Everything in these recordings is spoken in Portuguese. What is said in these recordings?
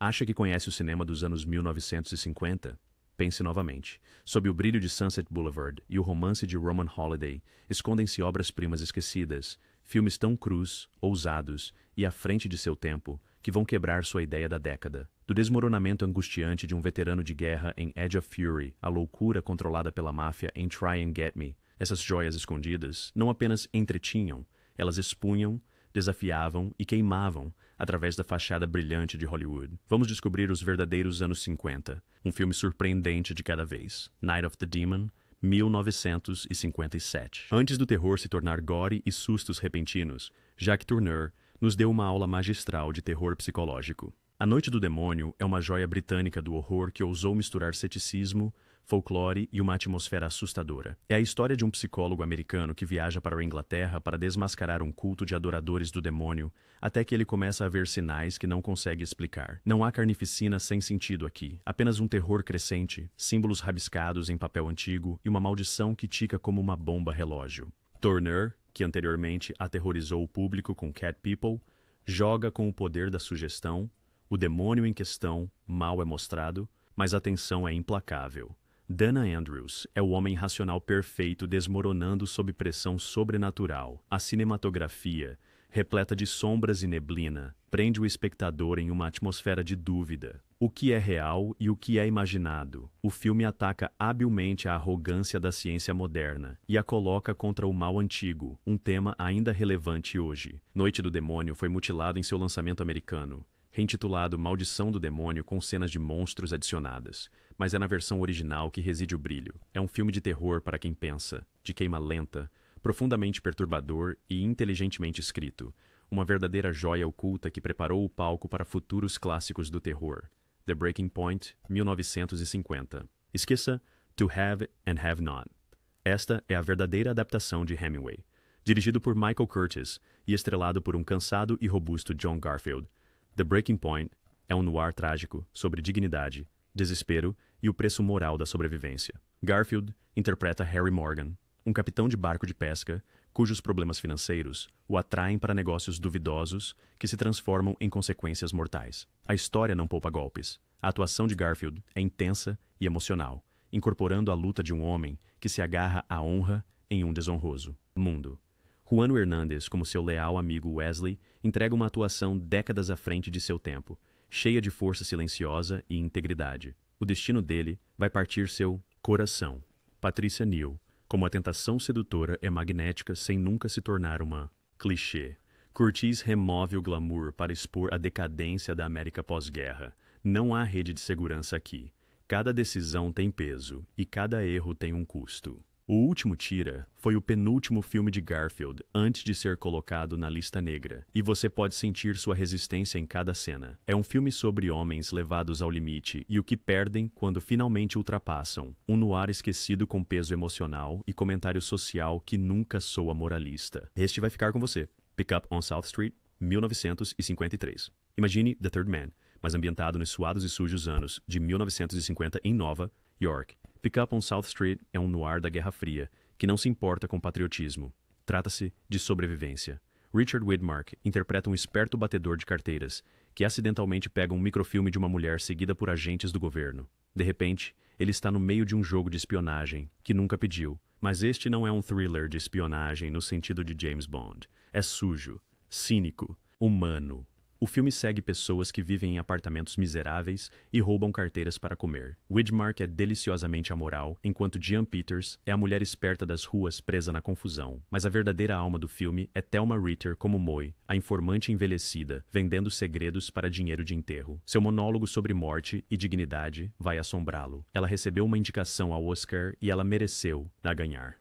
Acha que conhece o cinema dos anos 1950? Pense novamente. Sob o brilho de Sunset Boulevard e o romance de Roman Holiday, escondem-se obras-primas esquecidas, filmes tão crus, ousados e à frente de seu tempo, que vão quebrar sua ideia da década. Do desmoronamento angustiante de um veterano de guerra em Edge of Fury à loucura controlada pela máfia em Try and Get Me, essas joias escondidas não apenas entretinham, elas expunham, desafiavam e queimavam através da fachada brilhante de Hollywood. Vamos descobrir os verdadeiros anos 50, um filme surpreendente de cada vez. Night of the Demon, 1957. Antes do terror se tornar gore e sustos repentinos, Jacques Tourneur nos deu uma aula magistral de terror psicológico. A Noite do Demônio é uma joia britânica do horror que ousou misturar ceticismo, folclore e uma atmosfera assustadora. É a história de um psicólogo americano que viaja para a Inglaterra para desmascarar um culto de adoradores do demônio, até que ele começa a ver sinais que não consegue explicar. Não há carnificina sem sentido aqui, apenas um terror crescente, símbolos rabiscados em papel antigo e uma maldição que tica como uma bomba relógio. Tourneur, que anteriormente aterrorizou o público com Cat People, joga com o poder da sugestão. O demônio em questão mal é mostrado, mas a tensão é implacável. Dana Andrews é o homem racional perfeito desmoronando sob pressão sobrenatural. A cinematografia, repleta de sombras e neblina, prende o espectador em uma atmosfera de dúvida. O que é real e o que é imaginado? O filme ataca habilmente a arrogância da ciência moderna e a coloca contra o mal antigo, um tema ainda relevante hoje. Noite do Demônio foi mutilado em seu lançamento americano, reintitulado Maldição do Demônio com cenas de monstros adicionadas, mas é na versão original que reside o brilho. É um filme de terror para quem pensa, de queima lenta, profundamente perturbador e inteligentemente escrito, uma verdadeira joia oculta que preparou o palco para futuros clássicos do terror. The Breaking Point, 1950. Esqueça To Have and Have Not. Esta é a verdadeira adaptação de Hemingway. Dirigido por Michael Curtiz e estrelado por um cansado e robusto John Garfield, The Breaking Point é um noir trágico sobre dignidade, desespero e o preço moral da sobrevivência. Garfield interpreta Harry Morgan, um capitão de barco de pesca cujos problemas financeiros o atraem para negócios duvidosos que se transformam em consequências mortais. A história não poupa golpes. A atuação de Garfield é intensa e emocional, incorporando a luta de um homem que se agarra à honra em um desonroso mundo. Juan Hernández, como seu leal amigo Wesley, entrega uma atuação décadas à frente de seu tempo, cheia de força silenciosa e integridade. O destino dele vai partir seu coração. Patricia Neal, como a tentação sedutora é magnética sem nunca se tornar uma clichê. Curtiz remove o glamour para expor a decadência da América pós-guerra. Não há rede de segurança aqui. Cada decisão tem peso e cada erro tem um custo. O Último Tira foi o penúltimo filme de Garfield antes de ser colocado na lista negra, e você pode sentir sua resistência em cada cena. É um filme sobre homens levados ao limite e o que perdem quando finalmente ultrapassam. Um noir esquecido com peso emocional e comentário social que nunca soa moralista. Este vai ficar com você. Pick Up on South Street, 1953. Imagine The Third Man, mas ambientado nos suados e sujos anos de 1950 em Nova York. Pick Up on South Street é um noir da Guerra Fria, que não se importa com patriotismo. Trata-se de sobrevivência. Richard Widmark interpreta um esperto batedor de carteiras, que acidentalmente pega um microfilme de uma mulher seguida por agentes do governo. De repente, ele está no meio de um jogo de espionagem, que nunca pediu. Mas este não é um thriller de espionagem no sentido de James Bond. É sujo, cínico, humano. O filme segue pessoas que vivem em apartamentos miseráveis e roubam carteiras para comer. Widmark é deliciosamente amoral, enquanto Jean Peters é a mulher esperta das ruas presa na confusão. Mas a verdadeira alma do filme é Thelma Ritter como Moy, a informante envelhecida, vendendo segredos para dinheiro de enterro. Seu monólogo sobre morte e dignidade vai assombrá-lo. Ela recebeu uma indicação ao Oscar e ela mereceu a ganhar.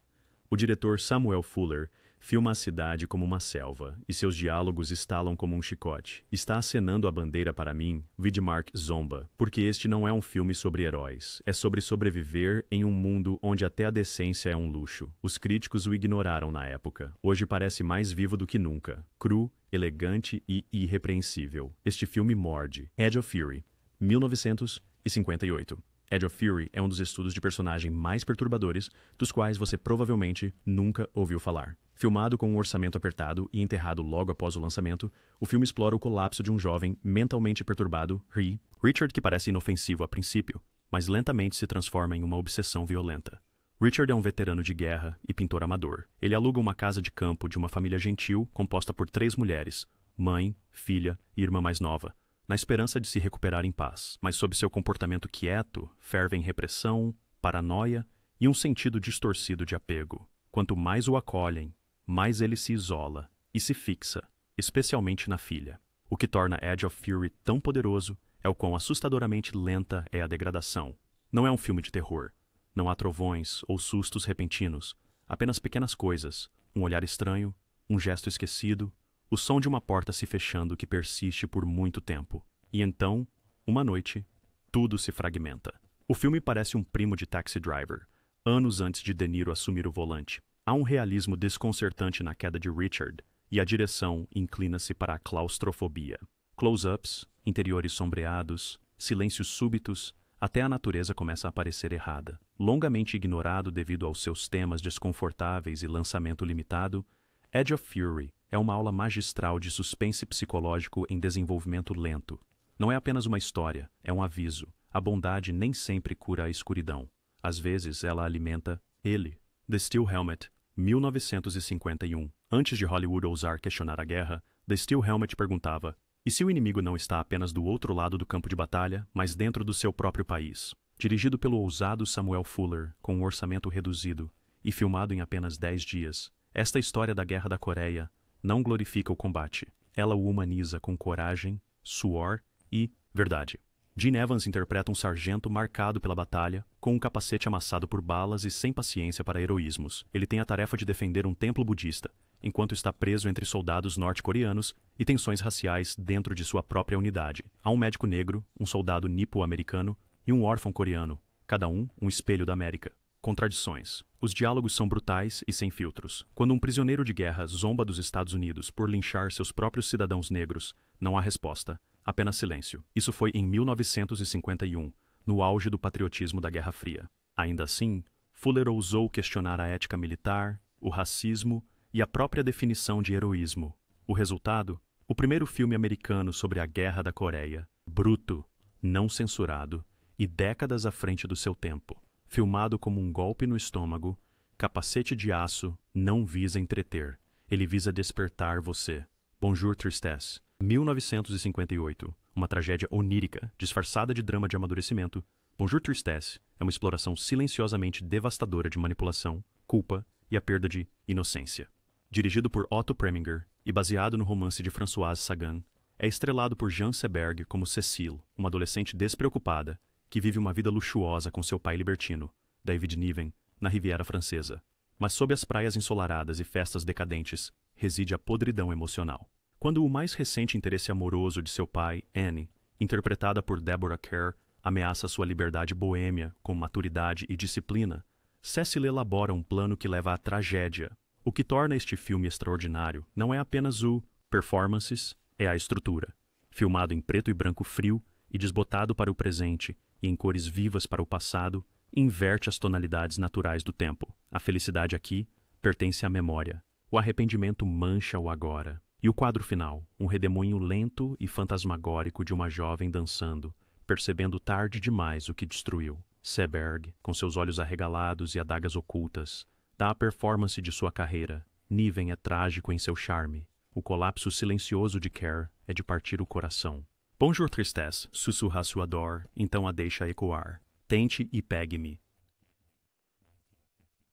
O diretor Samuel Fuller filma a cidade como uma selva, e seus diálogos estalam como um chicote. Está acenando a bandeira para mim, Widmark zomba, porque este não é um filme sobre heróis. É sobre sobreviver em um mundo onde até a decência é um luxo. Os críticos o ignoraram na época. Hoje parece mais vivo do que nunca. Cru, elegante e irrepreensível. Este filme morde. Edge of Fury, 1958. Edge of Fury é um dos estudos de personagem mais perturbadores, dos quais você provavelmente nunca ouviu falar. Filmado com um orçamento apertado e enterrado logo após o lançamento, o filme explora o colapso de um jovem mentalmente perturbado, Rhee, Richard, que parece inofensivo a princípio, mas lentamente se transforma em uma obsessão violenta. Richard é um veterano de guerra e pintor amador. Ele aluga uma casa de campo de uma família gentil composta por 3 mulheres, mãe, filha e irmã mais nova, na esperança de se recuperar em paz. Mas sob seu comportamento quieto, fervem repressão, paranoia e um sentido distorcido de apego. Quanto mais o acolhem, mais ele se isola e se fixa, especialmente na filha. O que torna Edge of Fury tão poderoso é o quão assustadoramente lenta é a degradação. Não é um filme de terror. Não há trovões ou sustos repentinos, apenas pequenas coisas, um olhar estranho, um gesto esquecido, o som de uma porta se fechando que persiste por muito tempo. E então, uma noite, tudo se fragmenta. O filme parece um primo de Taxi Driver, anos antes de De Niro assumir o volante. Há um realismo desconcertante na queda de Richard, e a direção inclina-se para a claustrofobia. Close-ups, interiores sombreados, silêncios súbitos, até a natureza começa a parecer errada. Longamente ignorado devido aos seus temas desconfortáveis e lançamento limitado, Edge of Fury é uma aula magistral de suspense psicológico em desenvolvimento lento. Não é apenas uma história, é um aviso. A bondade nem sempre cura a escuridão. Às vezes, ela alimenta ele. The Steel Helmet, 1951. Antes de Hollywood ousar questionar a guerra, The Steel Helmet perguntava: e se o inimigo não está apenas do outro lado do campo de batalha, mas dentro do seu próprio país? Dirigido pelo ousado Samuel Fuller, com um orçamento reduzido, e filmado em apenas 10 dias, esta história da Guerra da Coreia não glorifica o combate. Ela o humaniza com coragem, suor e verdade. Gene Evans interpreta um sargento marcado pela batalha, com um capacete amassado por balas e sem paciência para heroísmos. Ele tem a tarefa de defender um templo budista, enquanto está preso entre soldados norte-coreanos e tensões raciais dentro de sua própria unidade. Há um médico negro, um soldado nipo-americano e um órfão coreano, cada um espelho da América. Contradições. Os diálogos são brutais e sem filtros. Quando um prisioneiro de guerra zomba dos Estados Unidos por linchar seus próprios cidadãos negros, não há resposta, apenas silêncio. Isso foi em 1951, no auge do patriotismo da Guerra Fria. Ainda assim, Fuller ousou questionar a ética militar, o racismo e a própria definição de heroísmo. O resultado? O primeiro filme americano sobre a Guerra da Coreia, bruto, não censurado e décadas à frente do seu tempo. Filmado como um golpe no estômago, Capacete de Aço não visa entreter, ele visa despertar você. Bonjour Tristesse, 1958, uma tragédia onírica, disfarçada de drama de amadurecimento. Bonjour Tristesse é uma exploração silenciosamente devastadora de manipulação, culpa e a perda de inocência. Dirigido por Otto Preminger e baseado no romance de Françoise Sagan, é estrelado por Jean Seberg como Cécile, uma adolescente despreocupada que vive uma vida luxuosa com seu pai libertino, David Niven, na Riviera Francesa. Mas sob as praias ensolaradas e festas decadentes, reside a podridão emocional. Quando o mais recente interesse amoroso de seu pai, Annie, interpretada por Deborah Kerr, ameaça sua liberdade boêmia com maturidade e disciplina, Cécile elabora um plano que leva à tragédia. O que torna este filme extraordinário não é apenas o performances, é a estrutura. Filmado em preto e branco frio e desbotado para o presente e em cores vivas para o passado, inverte as tonalidades naturais do tempo. A felicidade aqui pertence à memória. O arrependimento mancha o agora. E o quadro final, um redemoinho lento e fantasmagórico de uma jovem dançando, percebendo tarde demais o que destruiu. Seberg, com seus olhos arregalados e adagas ocultas, dá a performance de sua carreira. Niven é trágico em seu charme. O colapso silencioso de Kerr é de partir o coração. Bonjour Tristesse, sussurra sua dor, então a deixa ecoar. Tente e pegue-me.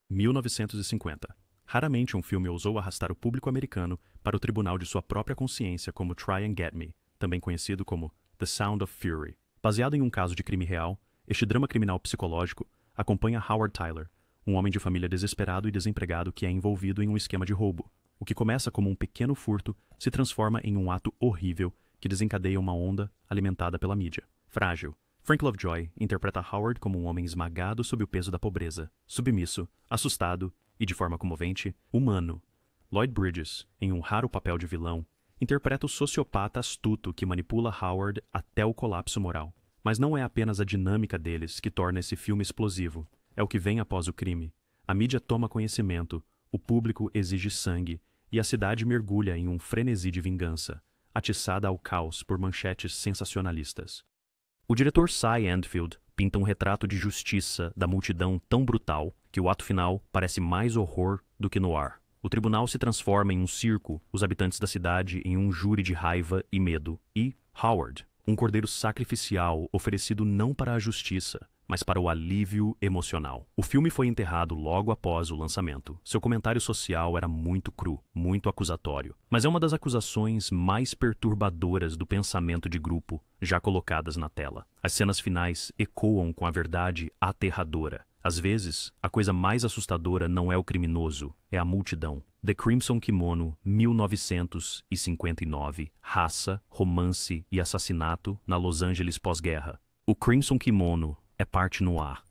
1950. Raramente um filme ousou arrastar o público americano para o tribunal de sua própria consciência como Try and Get Me, também conhecido como The Sound of Fury. Baseado em um caso de crime real, este drama criminal psicológico acompanha Howard Tyler, um homem de família desesperado e desempregado que é envolvido em um esquema de roubo. O que começa como um pequeno furto se transforma em um ato horrível que desencadeia uma onda alimentada pela mídia. Frágil. Frank Lovejoy interpreta Howard como um homem esmagado sob o peso da pobreza, submisso, assustado e, de forma comovente, humano. Lloyd Bridges, em um raro papel de vilão, interpreta o sociopata astuto que manipula Howard até o colapso moral. Mas não é apenas a dinâmica deles que torna esse filme explosivo, é o que vem após o crime. A mídia toma conhecimento, o público exige sangue e a cidade mergulha em um frenesi de vingança, atiçada ao caos por manchetes sensacionalistas. O diretor Cy Endfield pinta um retrato de justiça da multidão tão brutal que o ato final parece mais horror do que noir. O tribunal se transforma em um circo, os habitantes da cidade em um júri de raiva e medo, e Howard, um cordeiro sacrificial oferecido não para a justiça, mas para o alívio emocional. O filme foi enterrado logo após o lançamento. Seu comentário social era muito cru, muito acusatório, mas é uma das acusações mais perturbadoras do pensamento de grupo já colocadas na tela. As cenas finais ecoam com a verdade aterradora. Às vezes, a coisa mais assustadora não é o criminoso, é a multidão. The Crimson Kimono, 1959. Raça, romance e assassinato na Los Angeles pós-guerra. O Crimson Kimono é parte noir,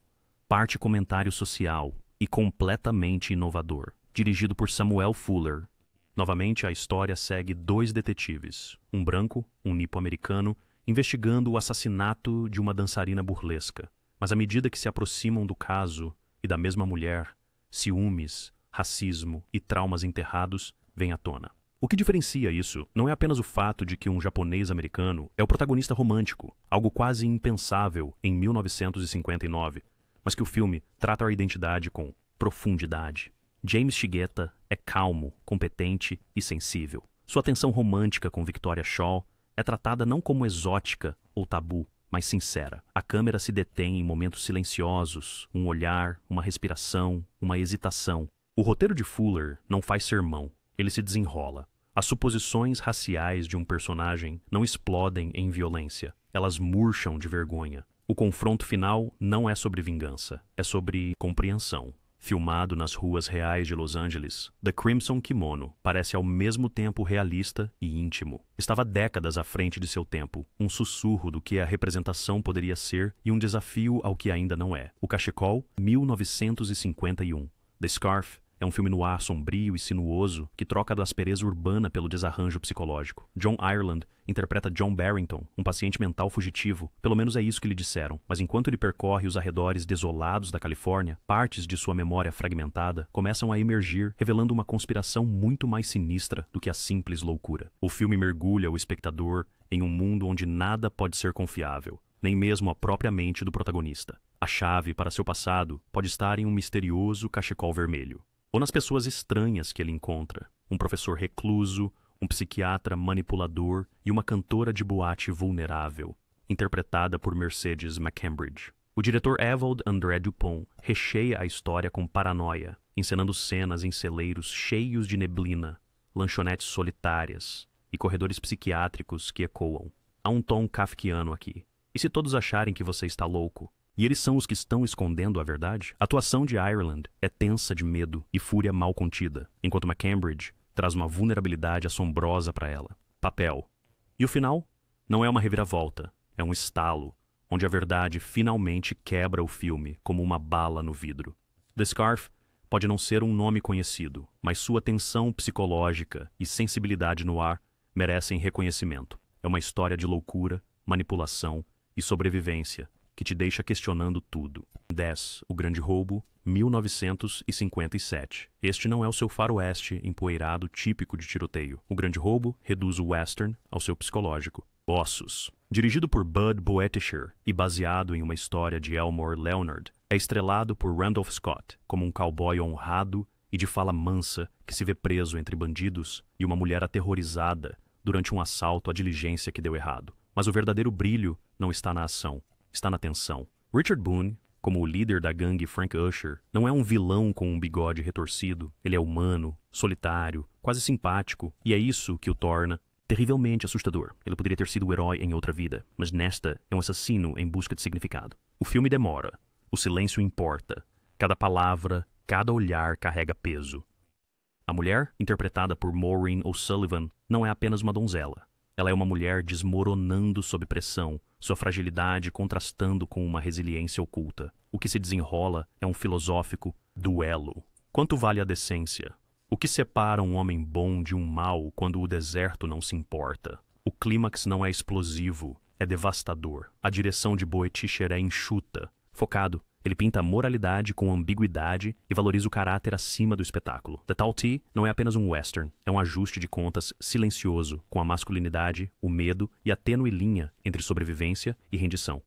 parte comentário social e completamente inovador. Dirigido por Samuel Fuller. Novamente, a história segue dois detetives, um branco, um nipo-americano, investigando o assassinato de uma dançarina burlesca. Mas à medida que se aproximam do caso e da mesma mulher, ciúmes, racismo e traumas enterrados vêm à tona. O que diferencia isso não é apenas o fato de que um japonês americano é o protagonista romântico, algo quase impensável em 1959, mas que o filme trata a identidade com profundidade. James Shigeta é calmo, competente e sensível. Sua tensão romântica com Victoria Shaw é tratada não como exótica ou tabu, mas sincera. A câmera se detém em momentos silenciosos, um olhar, uma respiração, uma hesitação. O roteiro de Fuller não faz sermão, ele se desenrola. As suposições raciais de um personagem não explodem em violência, elas murcham de vergonha. O confronto final não é sobre vingança, é sobre compreensão. Filmado nas ruas reais de Los Angeles, The Crimson Kimono parece ao mesmo tempo realista e íntimo. Estava décadas à frente de seu tempo, um sussurro do que a representação poderia ser e um desafio ao que ainda não é. O Cachecol, 1951. The Scarf é um filme noir sombrio e sinuoso que troca da aspereza urbana pelo desarranjo psicológico. John Ireland interpreta John Barrington, um paciente mental fugitivo. Pelo menos é isso que lhe disseram. Mas enquanto ele percorre os arredores desolados da Califórnia, partes de sua memória fragmentada começam a emergir, revelando uma conspiração muito mais sinistra do que a simples loucura. O filme mergulha o espectador em um mundo onde nada pode ser confiável, nem mesmo a própria mente do protagonista. A chave para seu passado pode estar em um misterioso cachecol vermelho, ou nas pessoas estranhas que ele encontra, um professor recluso, um psiquiatra manipulador e uma cantora de boate vulnerável, interpretada por Mercedes McCambridge. O diretor Evald André Dupont recheia a história com paranoia, encenando cenas em celeiros cheios de neblina, lanchonetes solitárias e corredores psiquiátricos que ecoam. Há um tom kafkiano aqui. E se todos acharem que você está louco? E eles são os que estão escondendo a verdade? A atuação de Ireland é tensa de medo e fúria mal contida, enquanto McCambridge traz uma vulnerabilidade assombrosa para ela. Papel. E o final? Não é uma reviravolta, é um estalo, onde a verdade finalmente quebra o filme como uma bala no vidro. The Scarf pode não ser um nome conhecido, mas sua tensão psicológica e sensibilidade no ar merecem reconhecimento. É uma história de loucura, manipulação e sobrevivência, que te deixa questionando tudo. 10. O Grande Roubo, 1957. Este não é o seu faroeste empoeirado típico de tiroteio. O Grande Roubo reduz o western ao seu psicológico. Ossos. Dirigido por Bud Boetticher e baseado em uma história de Elmore Leonard, é estrelado por Randolph Scott como um cowboy honrado e de fala mansa que se vê preso entre bandidos e uma mulher aterrorizada durante um assalto à diligência que deu errado. Mas o verdadeiro brilho não está na ação, está na tensão. Richard Boone, como o líder da gangue Frank Usher, não é um vilão com um bigode retorcido. Ele é humano, solitário, quase simpático, e é isso que o torna terrivelmente assustador. Ele poderia ter sido o herói em outra vida, mas nesta é um assassino em busca de significado. O filme demora. O silêncio importa. Cada palavra, cada olhar carrega peso. A mulher, interpretada por Maureen O'Sullivan, não é apenas uma donzela. Ela é uma mulher desmoronando sob pressão, sua fragilidade contrastando com uma resiliência oculta. O que se desenrola é um filosófico duelo. Quanto vale a decência? O que separa um homem bom de um mau quando o deserto não se importa? O clímax não é explosivo, é devastador. A direção de Boetticher é enxuta, focado. Ele pinta a moralidade com ambiguidade e valoriza o caráter acima do espetáculo. The Tall Tea não é apenas um western, é um ajuste de contas silencioso com a masculinidade, o medo e a tênue linha entre sobrevivência e rendição.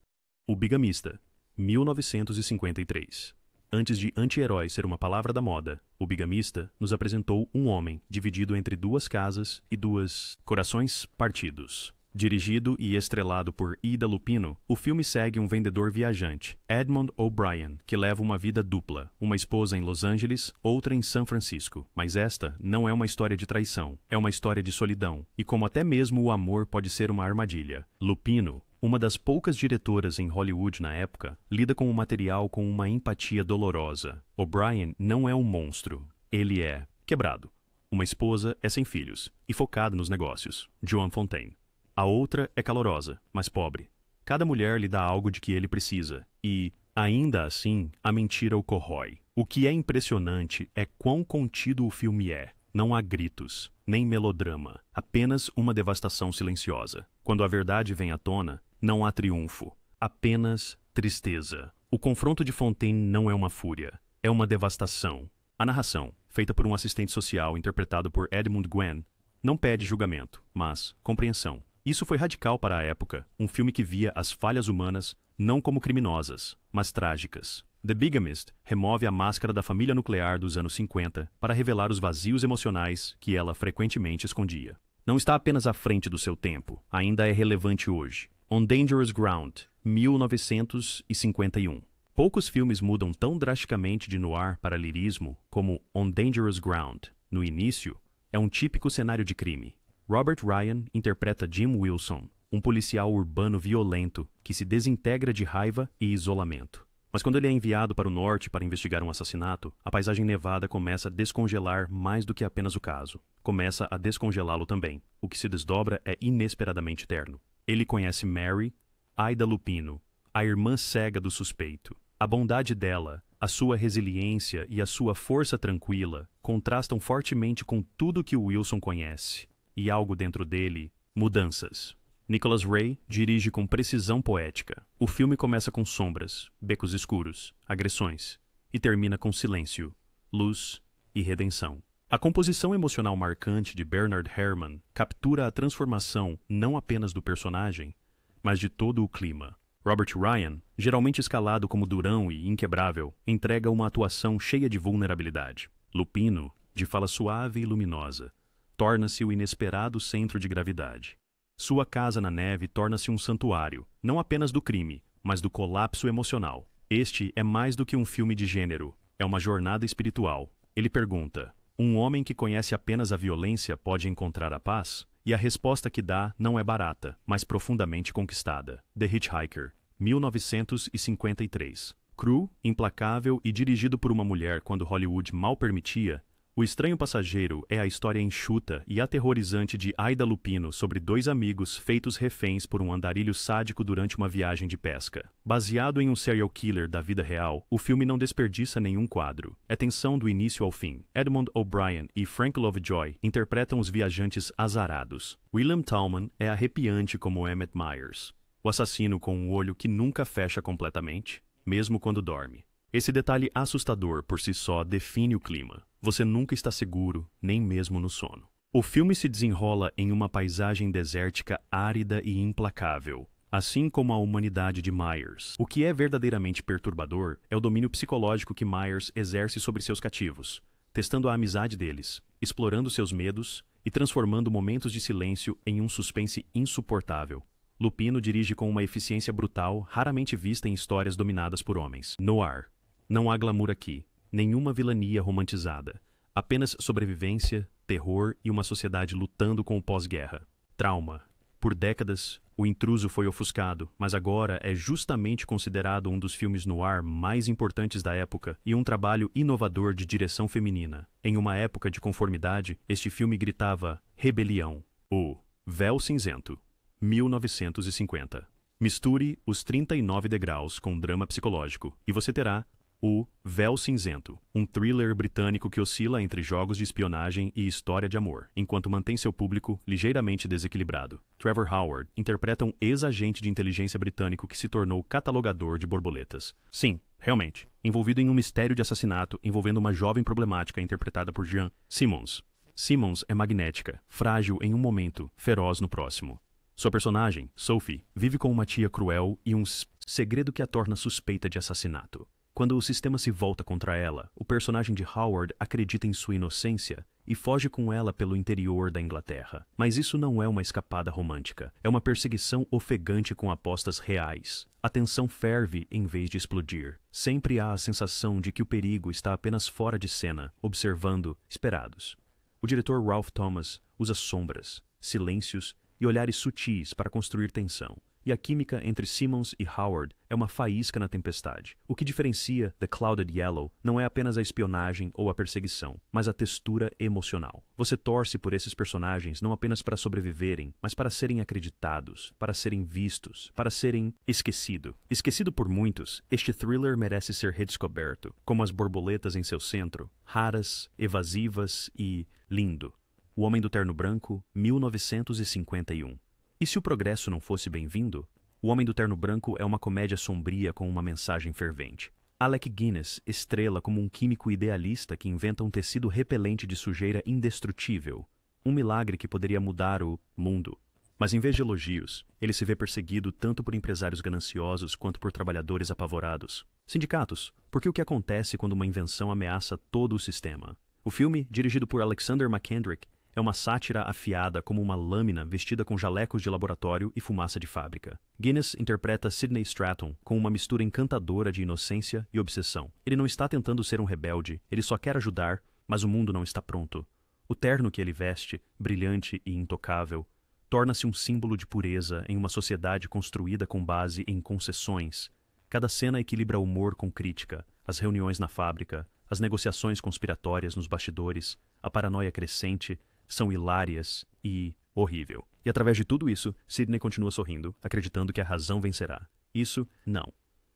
O Bigamista, 1953. Antes de anti-herói ser uma palavra da moda, O Bigamista nos apresentou um homem dividido entre duas casas e dois corações partidos. Dirigido e estrelado por Ida Lupino, o filme segue um vendedor viajante, Edmund O'Brien, que leva uma vida dupla, uma esposa em Los Angeles, outra em São Francisco. Mas esta não é uma história de traição, é uma história de solidão, e como até mesmo o amor pode ser uma armadilha. Lupino, uma das poucas diretoras em Hollywood na época, lida com o material com uma empatia dolorosa. O'Brien não é um monstro, ele é quebrado. Uma esposa é sem filhos e focada nos negócios. Joan Fontaine. A outra é calorosa, mas pobre. Cada mulher lhe dá algo de que ele precisa, e, ainda assim, a mentira o corrói. O que é impressionante é quão contido o filme é. Não há gritos, nem melodrama, apenas uma devastação silenciosa. Quando a verdade vem à tona, não há triunfo, apenas tristeza. O confronto de Fontaine não é uma fúria, é uma devastação. A narração, feita por um assistente social interpretado por Edmund Gwenn, não pede julgamento, mas compreensão. Isso foi radical para a época, um filme que via as falhas humanas não como criminosas, mas trágicas. The Bigamist remove a máscara da família nuclear dos anos 50 para revelar os vazios emocionais que ela frequentemente escondia. Não está apenas à frente do seu tempo, ainda é relevante hoje. On Dangerous Ground, 1951. Poucos filmes mudam tão drasticamente de noir para lirismo como On Dangerous Ground. No início, é um típico cenário de crime. Robert Ryan interpreta Jim Wilson, um policial urbano violento que se desintegra de raiva e isolamento. Mas quando ele é enviado para o norte para investigar um assassinato, a paisagem nevada começa a descongelar mais do que apenas o caso. Começa a descongelá-lo também. O que se desdobra é inesperadamente terno. Ele conhece Mary, Ida Lupino, a irmã cega do suspeito. A bondade dela, a sua resiliência e a sua força tranquila contrastam fortemente com tudo que o Wilson conhece. E algo dentro dele, mudanças. Nicholas Ray dirige com precisão poética. O filme começa com sombras, becos escuros, agressões, e termina com silêncio, luz e redenção. A composição emocional marcante de Bernard Herrmann captura a transformação não apenas do personagem, mas de todo o clima. Robert Ryan, geralmente escalado como durão e inquebrável, entrega uma atuação cheia de vulnerabilidade. Lupino, de fala suave e luminosa, torna-se o inesperado centro de gravidade. Sua casa na neve torna-se um santuário, não apenas do crime, mas do colapso emocional. Este é mais do que um filme de gênero, é uma jornada espiritual. Ele pergunta: um homem que conhece apenas a violência pode encontrar a paz? E a resposta que dá não é barata, mas profundamente conquistada. The Hitchhiker, 1953. Cru, implacável e dirigido por uma mulher quando Hollywood mal permitia, O Estranho Passageiro é a história enxuta e aterrorizante de Ida Lupino sobre dois amigos feitos reféns por um andarilho sádico durante uma viagem de pesca. Baseado em um serial killer da vida real, o filme não desperdiça nenhum quadro. É tensão do início ao fim. Edmund O'Brien e Frank Lovejoy interpretam os viajantes azarados. William Tallman é arrepiante como Emmett Myers, o assassino com um olho que nunca fecha completamente, mesmo quando dorme. Esse detalhe assustador por si só define o clima. Você nunca está seguro, nem mesmo no sono. O filme se desenrola em uma paisagem desértica árida e implacável, assim como a humanidade de Myers. O que é verdadeiramente perturbador é o domínio psicológico que Myers exerce sobre seus cativos, testando a amizade deles, explorando seus medos e transformando momentos de silêncio em um suspense insuportável. Lupino dirige com uma eficiência brutal raramente vista em histórias dominadas por homens. Noir. Não há glamour aqui. Nenhuma vilania romantizada. Apenas sobrevivência, terror e uma sociedade lutando com o pós-guerra. Trauma. Por décadas, O Intruso foi ofuscado, mas agora é justamente considerado um dos filmes noir mais importantes da época e um trabalho inovador de direção feminina. Em uma época de conformidade, este filme gritava rebelião. O Véu Cinzento, 1950. Misture os 39 degraus com drama psicológico e você terá O Véu Cinzento, um thriller britânico que oscila entre jogos de espionagem e história de amor, enquanto mantém seu público ligeiramente desequilibrado. Trevor Howard interpreta um ex-agente de inteligência britânico que se tornou catalogador de borboletas. Sim, realmente, envolvido em um mistério de assassinato envolvendo uma jovem problemática interpretada por Jean Simmons. Simmons é magnética, frágil em um momento, feroz no próximo. Sua personagem, Sophie, vive com uma tia cruel e um segredo que a torna suspeita de assassinato. Quando o sistema se volta contra ela, o personagem de Howard acredita em sua inocência e foge com ela pelo interior da Inglaterra. Mas isso não é uma escapada romântica, é uma perseguição ofegante com apostas reais. A tensão ferve em vez de explodir. Sempre há a sensação de que o perigo está apenas fora de cena, observando, esperados. O diretor Ralph Thomas usa sombras, silêncios e olhares sutis para construir tensão. E a química entre Simmons e Howard é uma faísca na tempestade. O que diferencia The Clouded Yellow não é apenas a espionagem ou a perseguição, mas a textura emocional. Você torce por esses personagens não apenas para sobreviverem, mas para serem acreditados, para serem vistos, para serem esquecido. Esquecido por muitos, este thriller merece ser redescoberto, como as borboletas em seu centro, raras, evasivas e lindo. O Homem do Terno Branco, 1951. E se o progresso não fosse bem-vindo? O Homem do Terno Branco é uma comédia sombria com uma mensagem fervente. Alec Guinness estrela como um químico idealista que inventa um tecido repelente de sujeira indestrutível. Um milagre que poderia mudar o mundo. Mas em vez de elogios, ele se vê perseguido tanto por empresários gananciosos quanto por trabalhadores apavorados. Sindicatos, porque o que acontece quando uma invenção ameaça todo o sistema? O filme, dirigido por Alexander McKendrick, é uma sátira afiada como uma lâmina vestida com jalecos de laboratório e fumaça de fábrica. Guinness interpreta Sidney Stratton com uma mistura encantadora de inocência e obsessão. Ele não está tentando ser um rebelde, ele só quer ajudar, mas o mundo não está pronto. O terno que ele veste, brilhante e intocável, torna-se um símbolo de pureza em uma sociedade construída com base em concessões. Cada cena equilibra humor com crítica, as reuniões na fábrica, as negociações conspiratórias nos bastidores, a paranoia crescente, são hilárias e horrível. E através de tudo isso, Sidney continua sorrindo, acreditando que a razão vencerá. Isso, não.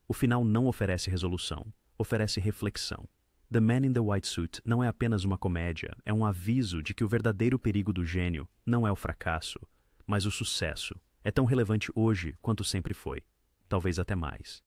O final não oferece resolução, oferece reflexão. The Man in the White Suit não é apenas uma comédia, é um aviso de que o verdadeiro perigo do gênio não é o fracasso, mas o sucesso. É tão relevante hoje quanto sempre foi. Talvez até mais.